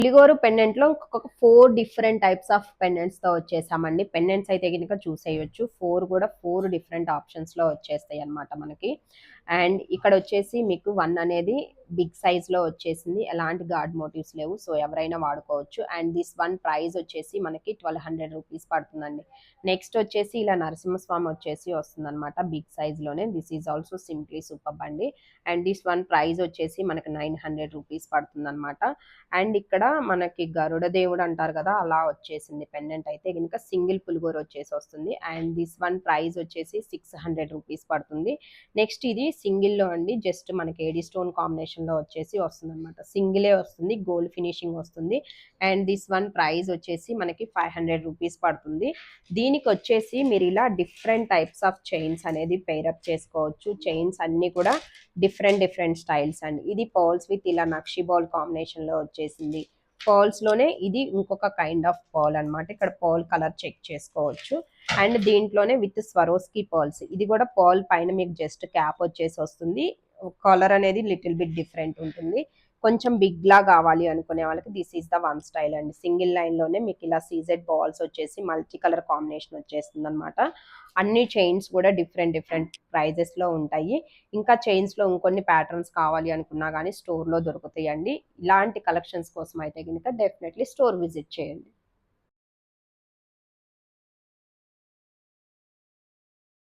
పులిగోరు pendant లో ఇంకొక 4 different types of pendants తో వచ్చేసామండి. పెండెంట్స్ అయితే కనుక చూసేయొచ్చు. 4 కూడా 4 డిఫరెంట్ ఆప్షన్స్ లో వచ్చేస్తాయి అన్నమాట మనకి. అండ్ ఇక్కడ వచ్చేసి మీకు 1 అనేది బిగ్ సైజ్ లో వచ్చేసింది. ఎలాంటి గార్డ్ మోటివ్స్ లేవు. సో ఎవరైనా వాడుకోవచ్చు. అండ్ దిస్ 1 ప్రైస్ వచ్చేసి మనకి 1200 రూపీస్ పడుతుందండి. నెక్స్ట్ వచ్చేసి ఇలా నరసింహస్వామి వచ్చేసి వస్తుందన్నమాట బిగ్ సైజ్ లోనే. This is also simply super అండి. అండ్ దిస్ 1 ప్రైస్ వచ్చేసి మనకి 900 రూపీస్ పడుతుందన్నమాట. అండ్ ఇక్కడ మనకి గరుడ దేవుడు అంటారు కదా, అలా వచ్చేసింది పెండెంట్ అయితే కనుక. సింగిల్ పులిగోర వచ్చేసి వస్తుంది. అండ్ దిస్ 1 ప్రైస్ వచ్చేసి 600 రూపీస్ పడుతుంది. నెక్స్ట్ ఇది సింగిల్ లో అండి, జస్ట్ మనకి ఏడి స్టోన్ కాంబినేషన్ లో వచ్చేసి వస్తుంది అనమాట. సింగిలే వస్తుంది, గోల్డ్ ఫినిషింగ్ వస్తుంది. అండ్ దిస్ 1 ప్రైస్ వచ్చేసి మనకి 500 రూపీస్ పడుతుంది. దీనికి వచ్చేసి మీరు ఇలా డిఫరెంట్ టైప్స్ ఆఫ్ చైన్స్ అనేది పేరప్ చేసుకోవచ్చు. చైన్స్ అన్ని కూడా డిఫరెంట్ డిఫరెంట్ స్టైల్స్ అండి. ఇది పర్ల్స్ విత్ ఇలా నక్షి బాల్ కాంబినేషన్ లో వచ్చేసింది. పర్ల్స్ లోనే ఇది ఇంకొక కైండ్ ఆఫ్ పర్ల్ అనమాట. ఇక్కడ పర్ల్ కలర్ చెక్ చేసుకోవచ్చు. అండ్ దీంట్లోనే విత్ స్వరోస్కి పర్ల్స్, ఇది కూడా పర్ల్ పైన మీకు జస్ట్ క్యాప్ వచ్చేసి వస్తుంది. కలర్ అనేది లిటిల్ బిట్ డిఫరెంట్ ఉంటుంది. కొంచెం బిగ్ లా కావాలి అనుకునే వాళ్ళకి దిస్ ఈస్ ద 1 స్టైల్ అండి. సింగిల్ లైన్ లోనే మీకు ఇలా సీజెడ్ బాల్స్ వచ్చేసి మల్టీ కలర్ కాంబినేషన్ వచ్చేస్తుంది అనమాట. అన్ని చైన్స్ కూడా డిఫరెంట్ డిఫరెంట్ ప్రైజెస్ లో ఉంటాయి. ఇంకా చైన్స్ లో ఇంకొన్ని ప్యాటర్న్స్ కావాలి అనుకున్నా కానీ స్టోర్ లో దొరుకుతాయండి. ఇలాంటి కలెక్షన్స్ కోసం అయితే కనుక డెఫినెట్లీ స్టోర్ విజిట్ చేయండి.